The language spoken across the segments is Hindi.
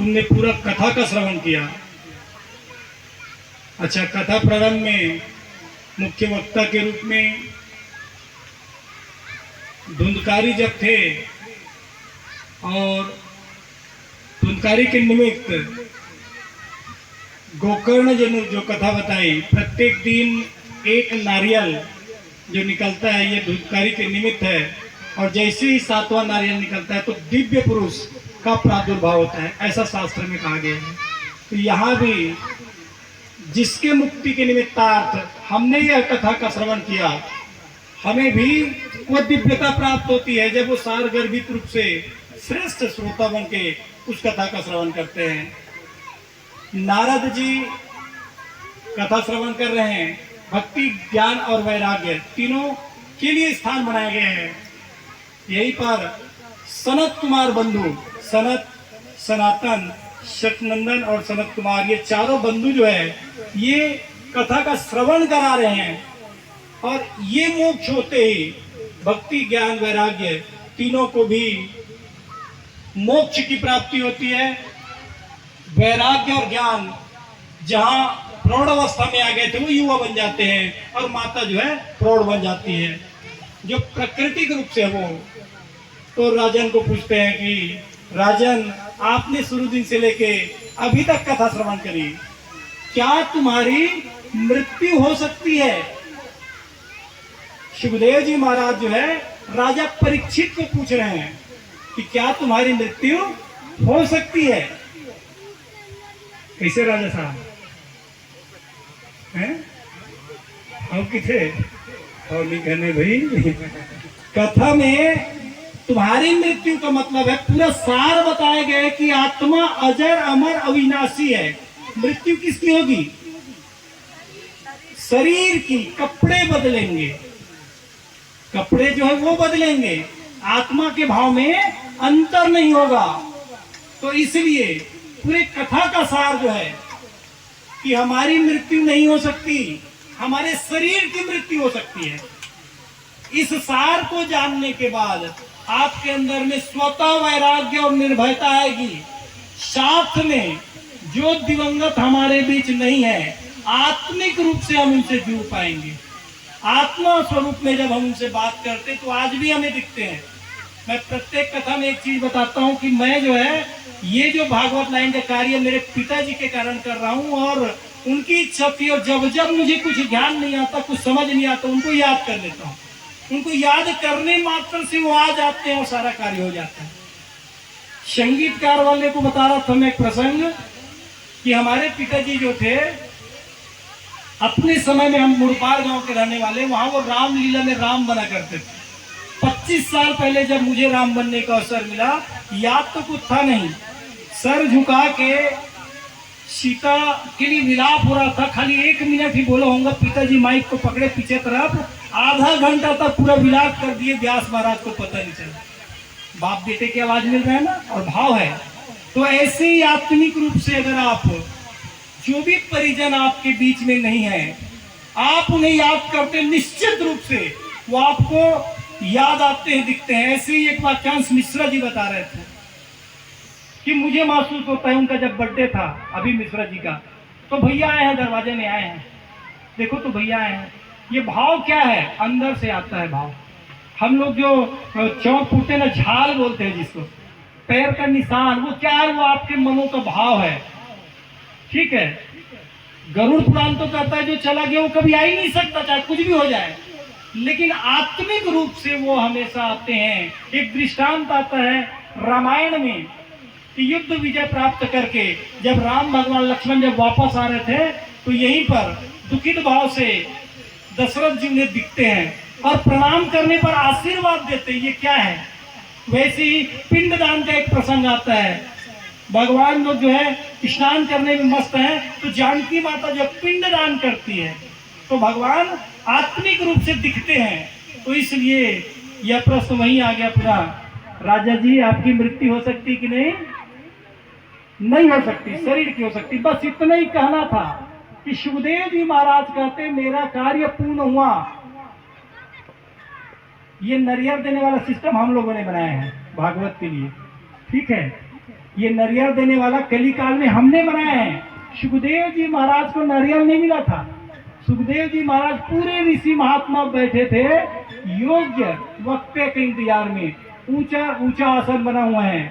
तुमने पूरा कथा का श्रवण किया। अच्छा, कथा प्रारंभ में मुख्य वक्ता के रूप में धुंधकारी जब थे और धुंधकारी के निमित्त गोकर्ण जो कथा बताई, प्रत्येक दिन एक नारियल जो निकलता है ये धुंधकारी के निमित्त है, और जैसे ही 7वां नारियल निकलता है तो दिव्य पुरुष का प्रादुर्भाव होता है, ऐसा शास्त्र में कहा गया है। तो यहाँ भी जिसके मुक्ति के निमित्तार्थ हमने यह कथा का श्रवण किया, हमें भी वो दिव्यता प्राप्त होती है जब वो सारगर्भित रूप से श्रेष्ठ श्रोता बन के उस कथा का श्रवण करते हैं। नारद जी कथा श्रवण कर रहे हैं, भक्ति, ज्ञान और वैराग्य तीनों के लिए स्थान बनाए गए हैं। यहीं पर सनत कुमार बंधु, सनत, सनातन, शतनंदन और सनत कुमार, ये चारों बंधु जो है ये कथा का श्रवण करा रहे हैं, और ये मोक्ष होते ही भक्ति, ज्ञान, वैराग्य तीनों को भी मोक्ष की प्राप्ति होती है। वैराग्य और ज्ञान जहां प्रौढ़ अवस्था में आ गए थे वो युवा बन जाते हैं, और माता जो है प्रौढ़ बन जाती है। जो प्राकृतिक रूप से वो तो राजन को पूछते हैं कि राजन, आपने शुरू दिन से लेके अभी तक कथा श्रवण करी, क्या तुम्हारी मृत्यु हो सकती है? सुखदेव जी महाराज जो है राजा परीक्षित को पूछ रहे हैं कि क्या तुम्हारी मृत्यु हो सकती है? कैसे राजा साहब हैं? हम किथे और नहीं कहने भाई। कथा में तुम्हारी मृत्यु का मतलब है, पूरा सार बताया गया है कि आत्मा अजर, अमर, अविनाशी है। मृत्यु किसकी होगी? शरीर की। कपड़े बदलेंगे, कपड़े जो है वो बदलेंगे, आत्मा के भाव में अंतर नहीं होगा। तो इसलिए पूरे कथा का सार जो है कि हमारी मृत्यु नहीं हो सकती, हमारे शरीर की मृत्यु हो सकती है। इस सार को जानने के बाद आपके अंदर में स्वतः वैराग्य और निर्भयता आएगी। साथ में जो दिवंगत हमारे बीच नहीं है, आत्मिक रूप से हम उनसे जुड़ पाएंगे। आत्मा स्वरूप में जब हम उनसे बात करते तो आज भी हमें दिखते हैं। मैं प्रत्येक कथा में एक चीज बताता हूँ कि मैं जो है ये जो भागवत लाइन का कार्य मेरे पिताजी के कारण कर रहा हूँ, और उनकी इच्छा थी, और जब जब मुझे कुछ ध्यान नहीं आता, कुछ समझ नहीं आता, उनको याद कर लेता हूँ। उनको याद करने मात्र से वो आ जाते हैं और सारा कार्य हो जाता है। संगीतकार वाले को बता रहा था मैं एक प्रसंग कि हमारे पिताजी जो थे, अपने समय में, हम मुड़पार गांव के रहने वाले, वहां वो रामलीला में राम बना करते थे। 25 साल पहले जब मुझे राम बनने का अवसर मिला, याद तो कुछ था नहीं, सर झुका के सीता के लिए विलाप हो रहा था। खाली 1 मिनट ही बोला होगा, पिताजी माइक को पकड़े पीछे तरफ, आधा घंटा तक पूरा विलाप कर दिए, व्यास महाराज को पता नहीं चला। बाप बेटे की आवाज मिल रहा है ना, और भाव है। तो ऐसे ही आत्मिक रूप से अगर आप, जो भी परिजन आपके बीच में नहीं है, आप उन्हें याद करते, निश्चित रूप से वो आपको याद आते हैं, दिखते हैं। ऐसे ही एक वाक्यांश मिश्रा जी बता रहे थे कि मुझे महसूस होता है, उनका जब बर्थडे था अभी मिश्रा जी का, तो भैया आए हैं, दरवाजे में आए हैं, देखो तो भैया आए हैं। ये भाव क्या है? अंदर से आता है भाव। हम लोग जो चौक फूटे ना, झाल बोलते हैं जिसको, पैर का निशान, वो क्या है? वो आपके मनों का भाव है। ठीक है, गरुड़ पुराण तो कहता है जो चला गया वो कभी आ ही नहीं सकता, चाहे कुछ भी हो जाए, लेकिन आत्मिक रूप से वो हमेशा आते हैं। एक दृष्टांत आता है रामायण में कि युद्ध विजय प्राप्त करके जब राम भगवान, लक्ष्मण जब वापस आ रहे थे, तो यहीं पर दुखित भाव से दशरथ जी उन्हें दिखते हैं और प्रणाम करने पर आशीर्वाद देते हैं। ये क्या है? वैसे ही पिंडदान का एक प्रसंग आता है। भगवान लोग जो है स्नान करने में मस्त हैं, तो जानकी माता जब पिंडदान करती है तो भगवान आत्मिक रूप से दिखते हैं। तो इसलिए यह प्रश्न वहीं आ गया पूरा, राजा जी आपकी मृत्यु हो सकती कि नहीं? नहीं हो सकती, शरीर की हो सकती। बस इतना ही कहना था कि सुखदेव जी महाराज कहते मेरा कार्य पूर्ण हुआ। ये नरियर देने वाला सिस्टम हम लोगों ने बनाया है भागवत के लिए, ठीक है। ये नारियल देने वाला कली काल में हमने बनाया है। सुखदेव जी महाराज को नारियल नहीं मिला था। सुखदेव जी महाराज पूरे ऋषि महात्मा बैठे थे योग्य वक्ते के इंतजार में, ऊंचा ऊंचा आसन बना हुआ है।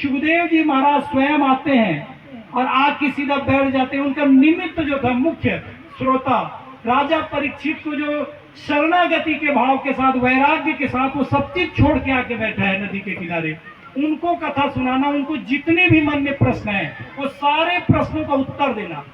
सुखदेव जी महाराज स्वयं आते हैं और आके सीधा बैठ जाते हैं। उनका निमित्त जो था मुख्य श्रोता राजा परीक्षित को जो शरणागति के भाव के साथ वैराग्य के साथ वो सब चीज छोड़ के आके बैठा है नदी के किनारे, उनको कथा सुनाना, उनको जितने भी मन में प्रश्न है वो सारे प्रश्नों का उत्तर देना।